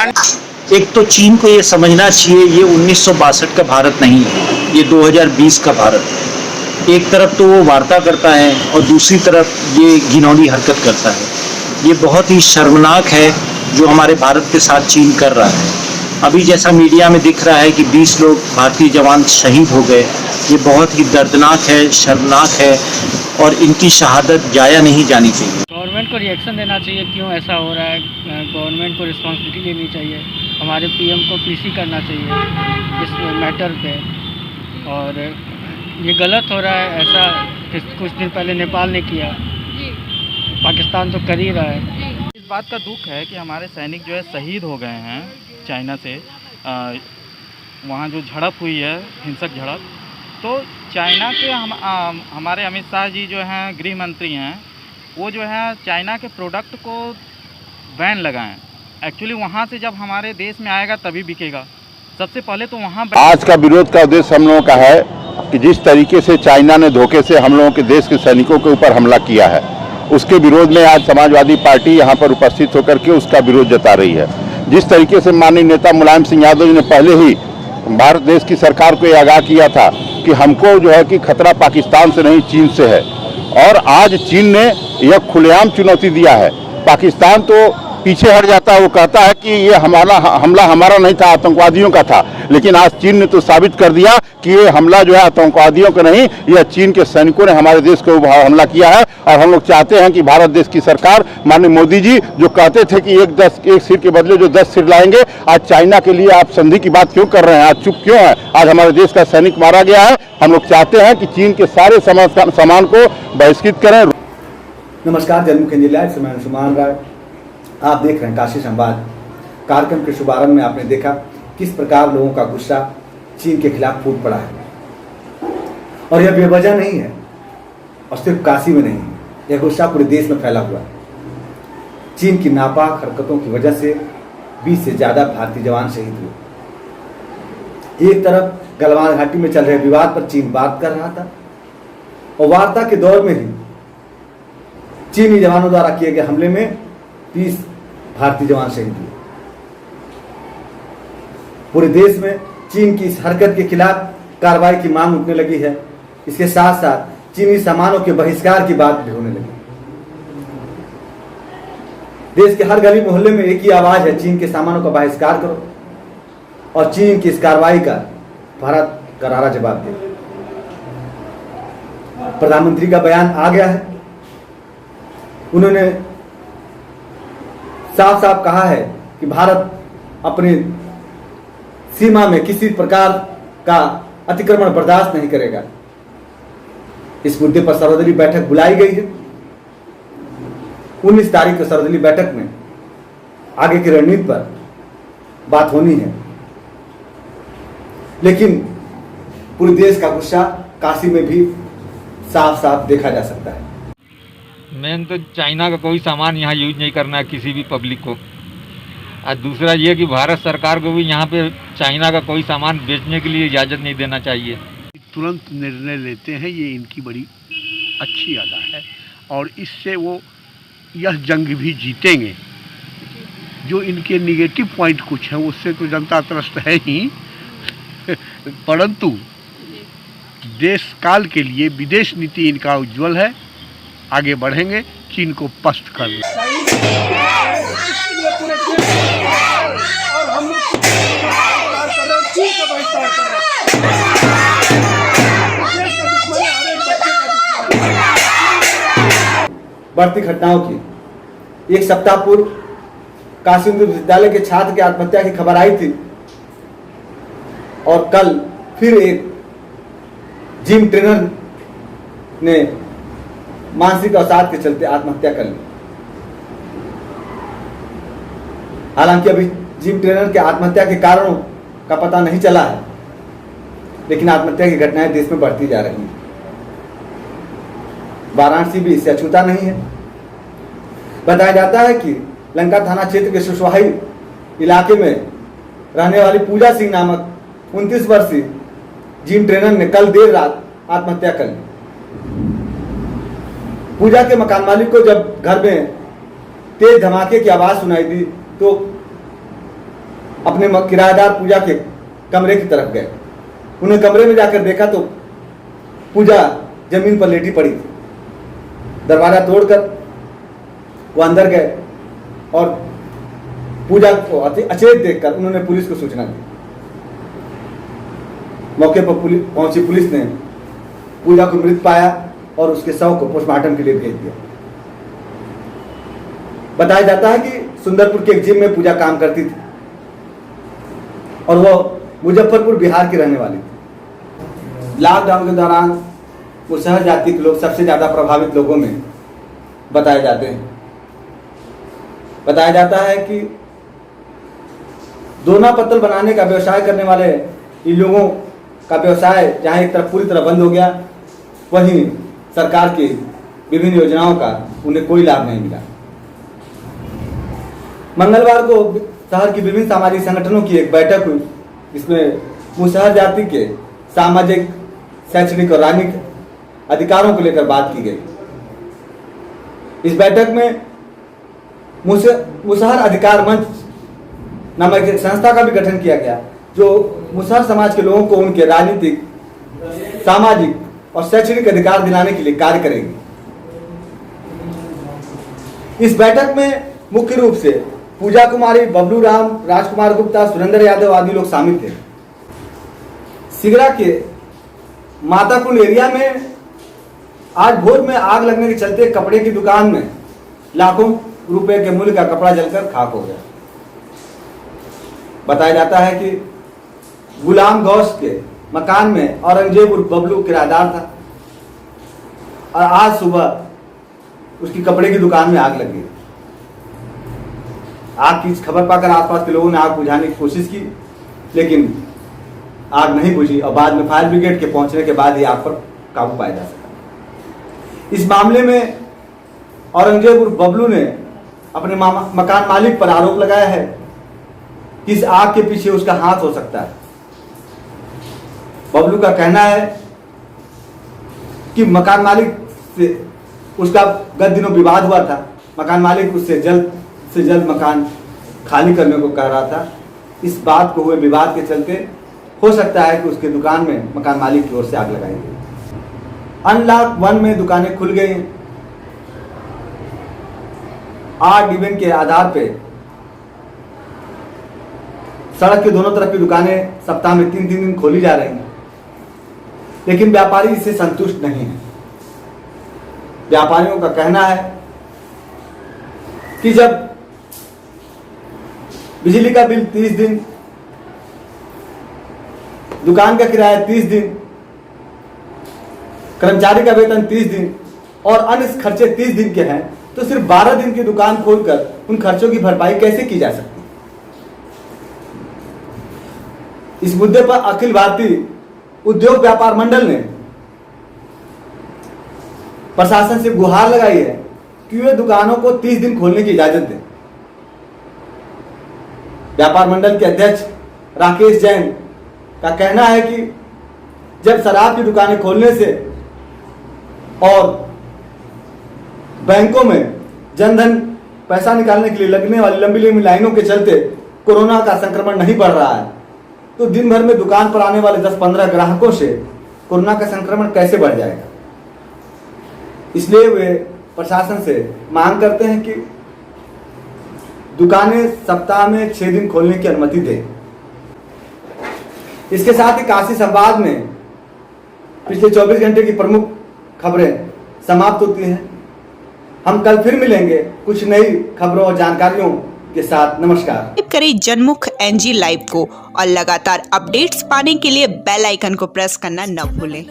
एक तो चीन को ये समझना चाहिए, ये 1962 का भारत नहीं है, ये 2020 का भारत है। एक तरफ तो वो वार्ता करता है और दूसरी तरफ ये घिनौनी हरकत करता है। ये बहुत ही शर्मनाक है जो हमारे भारत के साथ चीन कर रहा है। अभी जैसा मीडिया में दिख रहा है कि 20 लोग भारतीय जवान शहीद हो गए, ये बहुत ही दर्दनाक है, शर्मनाक है और इनकी शहादत जाया नहीं जानी चाहिए। गवर्नमेंट को रिएक्शन देना चाहिए, क्यों ऐसा हो रहा है। गवर्नमेंट को रिस्पॉन्सिबिलिटी लेनी चाहिए, हमारे पीएम को पीसी करना चाहिए इस मैटर पे। और ये गलत हो रहा है ऐसा कि कुछ दिन पहले नेपाल ने किया, पाकिस्तान तो कर ही रहा है। इस बात का दुख है कि हमारे सैनिक जो है शहीद हो गए हैं चाइना से। वहाँ जो झड़प हुई है, हिंसक झड़प, तो चाइना के हमारे अमित शाह जी जो हैं गृह मंत्री हैं, वो जो है चाइना के प्रोडक्ट को बैन लगाएं। एक्चुअली वहाँ से जब हमारे देश में आएगा तभी बिकेगा। सबसे पहले तो वहाँ आज का विरोध का उद्देश्य हम लोगों का है कि जिस तरीके से चाइना ने धोखे से हम लोगों के देश के सैनिकों के ऊपर हमला किया है, उसके विरोध में आज समाजवादी पार्टी यहाँ पर उपस्थित होकर के उसका विरोध जता रही है। जिस तरीके से माननीय नेता मुलायम सिंह यादव जी ने पहले ही भारत देश की सरकार को ये आगाह किया था कि हमको जो है कि खतरा पाकिस्तान से नहीं चीन से है, और आज चीन ने यह खुलेआम चुनौती दिया है। पाकिस्तान तो पीछे हट जाता है, वो कहता है कि ये हमला हमारा नहीं था, आतंकवादियों का था, लेकिन आज चीन ने तो साबित कर दिया कि ये हमला जो है आतंकवादियों का नहीं, यह चीन के सैनिकों ने हमारे देश को हमला किया है। और हम लोग चाहते हैं कि भारत देश की सरकार, माननीय मोदी जी जो कहते थे कि एक सिर के बदले जो 10 सिर लाएंगे, आज चाइना के लिए आप संधि की बात क्यों कर रहे हैं, आज चुप क्यों है? आज हमारे देश का सैनिक मारा गया है। हम लोग चाहते हैं कि चीन के सारे सामान को बहिष्कृत करें। नमस्कार, जन्म केंद्र लाइव से मैं सुमान राय, आप देख रहे हैं काशी संवाद। कार्यक्रम के शुभारंभ में आपने देखा किस प्रकार लोगों का गुस्सा चीन के खिलाफ फूट पड़ा है, और यह बेवजह नहीं है, और सिर्फ काशी में नहीं है, यह गुस्सा पूरे देश में फैला हुआ है। चीन की नापाक हरकतों की वजह से 20 से ज्यादा भारतीय जवान शहीद हुए। एक तरफ गलवान घाटी में चल रहे विवाद पर चीन बात कर रहा था, और वार्ता के दौर में ही चीनी जवानों द्वारा किए गए हमले में 30 भारतीय जवान शहीद हुए। पूरे देश में चीन की इस हरकत के खिलाफ कार्रवाई की मांग उठने लगी है। इसके साथ साथ चीनी सामानों के बहिष्कार की बात भी होने लगी। देश के हर गली मोहल्ले में एक ही आवाज है, चीन के सामानों का बहिष्कार करो, और चीन की इस कार्रवाई का भारत करारा जवाब दे। प्रधानमंत्री का बयान आ गया है। उन्होंने साफ साफ कहा है कि भारत अपनी सीमा में किसी प्रकार का अतिक्रमण बर्दाश्त नहीं करेगा। इस मुद्दे पर सर्वदलीय बैठक बुलाई गई है। 19 तारीख को सर्वदलीय बैठक में आगे की रणनीति पर बात होनी है, लेकिन पूरे देश का गुस्सा काशी में भी साफ साफ देखा जा सकता है। मेन तो चाइना का कोई सामान यहाँ यूज नहीं करना है किसी भी पब्लिक को। और दूसरा ये कि भारत सरकार को भी यहाँ पे चाइना का कोई सामान बेचने के लिए इजाज़त नहीं देना चाहिए। तुरंत निर्णय लेते हैं, ये इनकी बड़ी अच्छी अदा है, और इससे वो यह जंग भी जीतेंगे। जो इनके निगेटिव पॉइंट कुछ हैं उससे तो जनता त्रस्त है ही, परंतु देश काल के लिए विदेश नीति इनका उज्जवल है। आगे बढ़ेंगे, चीन को पस्त करना। बढ़ती घटनाओं की एक सप्ताह पूर्व काशी विश्वविद्यालय के छात्र की आत्महत्या की खबर आई थी, और कल फिर एक जिम ट्रेनर ने मानसिक अवसाद के चलते आत्महत्या कर ली। हालांकि अभी जिम ट्रेनर के आत्महत्या के कारणों का पता नहीं चला है, लेकिन आत्महत्या की घटनाएं देश में बढ़ती जा रही हैं। वाराणसी भी इससे अछूता नहीं है। बताया जाता है कि लंका थाना क्षेत्र के सुसवाही इलाके में रहने वाली पूजा सिंह नामक 29 वर्षीय जिम ट्रेनर ने कल देर रात आत्महत्या कर ली। पूजा के मकान मालिक को जब घर में तेज धमाके की आवाज सुनाई दी तो अपने किराएदार पूजा के कमरे की तरफ गए। उन्हें कमरे में जाकर देखा तो पूजा जमीन पर लेटी पड़ी थी। दरवाजा तोड़कर वो अंदर गए और पूजा को अचेत देखकर उन्होंने पुलिस को सूचना दी। मौके पर पहुंची पुलिस ने पूजा को मृत पाया और उसके शव को पोस्टमार्टम के लिए भेज दिया। बताया जाता है कि सुंदरपुर के एक जिम में पूजा काम करती थी और वो मुजफ्फरपुर बिहार की रहने वाली थी। लॉकडाउन के दौरान मुसहर जाति के लोग सबसे ज्यादा प्रभावित लोगों में बताए जाते हैं। बताया जाता है कि दोना पत्तल बनाने का व्यवसाय करने वाले इन लोगों का व्यवसाय जहां एक तरफ पूरी तरह बंद हो गया, वहीं सरकार की विभिन्न योजनाओं का उन्हें कोई लाभ नहीं मिला। मंगलवार को शहर की विभिन्न सामाजिक संगठनों की एक बैठक हुई, जिसमें मुसहर जाति के सामाजिक, शैक्षणिक और राजनीतिक अधिकारों को लेकर बात की गई। इस बैठक में मुसहर अधिकार मंच नामक एक संस्था का भी गठन किया गया, जो मुसहर समाज के लोगों को उनके राजनीतिक, सामाजिक और शैक्षणिक अधिकार दिलाने के लिए कार्य करेगी। इस बैठक में मुख्य रूप से पूजा कुमारी, बबलू राम, राजकुमार गुप्ता, सुरेंद्र यादव आदि लोग शामिल थे। सिगरा के माताकुंड एरिया में आज भोर में आग लगने के चलते कपड़े की दुकान में लाखों रुपए के मूल्य का कपड़ा जलकर खाक हो गया। बताया जाता है कि गुलाम गौस के मकान में औरंगजेब उर्फ बबलू किराएदार था और आज सुबह उसकी कपड़े की दुकान में आग लग गई। आग की खबर पाकर आसपास के लोगों ने आग बुझाने की कोशिश की, लेकिन आग नहीं बुझी और बाद में फायर ब्रिगेड के पहुंचने के बाद ही आग पर काबू पाया जा सका। इस मामले में औरंगजेब उर्फ बबलू ने अपने मकान मालिक पर आरोप लगाया है कि इस आग के पीछे उसका हाथ हो सकता है। बबलू का कहना है कि मकान मालिक से उसका गत दिनों विवाद हुआ था। मकान मालिक उससे जल्द से जल्द मकान खाली करने को कह रहा था। इस बात को हुए विवाद के चलते हो सकता है कि उसके दुकान में मकान मालिक की ओर से आग लगाई गई। अनलॉक 1 में दुकानें खुल गई। आड इवन के आधार पे सड़क के दोनों तरफ की दुकानें सप्ताह में 3 दिन खोली जा रही हैं, लेकिन व्यापारी इससे संतुष्ट नहीं है। व्यापारियों का कहना है कि जब बिजली का बिल 30 दिन, दुकान का किराया 30 दिन, कर्मचारी का वेतन 30 दिन और अन्य खर्चे 30 दिन के हैं, तो सिर्फ 12 दिन की दुकान खोलकर उन खर्चों की भरपाई कैसे की जा सकती है? इस मुद्दे पर अखिल भारतीय उद्योग व्यापार मंडल ने प्रशासन से गुहार लगाई है कि वे दुकानों को 30 दिन खोलने की इजाजत दें। व्यापार मंडल के अध्यक्ष राकेश जैन का कहना है कि जब शराब की दुकानें खोलने से और बैंकों में जनधन पैसा निकालने के लिए लगने वाली लंबी लंबी लाइनों के चलते कोरोना का संक्रमण नहीं बढ़ रहा है, तो दिन भर में दुकान पर आने वाले 10-15 ग्राहकों से कोरोना का संक्रमण कैसे बढ़ जाएगा। इसलिए वे प्रशासन से मांग करते हैं कि दुकानें सप्ताह में 6 दिन खोलने की अनुमति दें। इसके साथ ही काशी संवाद में पिछले 24 घंटे की प्रमुख खबरें समाप्त होती हैं। हम कल फिर मिलेंगे कुछ नई खबरों और जानकारियों के साथ। नमस्कार। सब्सक्राइब करें जनमुख NG लाइव को और लगातार अपडेट्स पाने के लिए बेल आइकन को प्रेस करना न भूलें।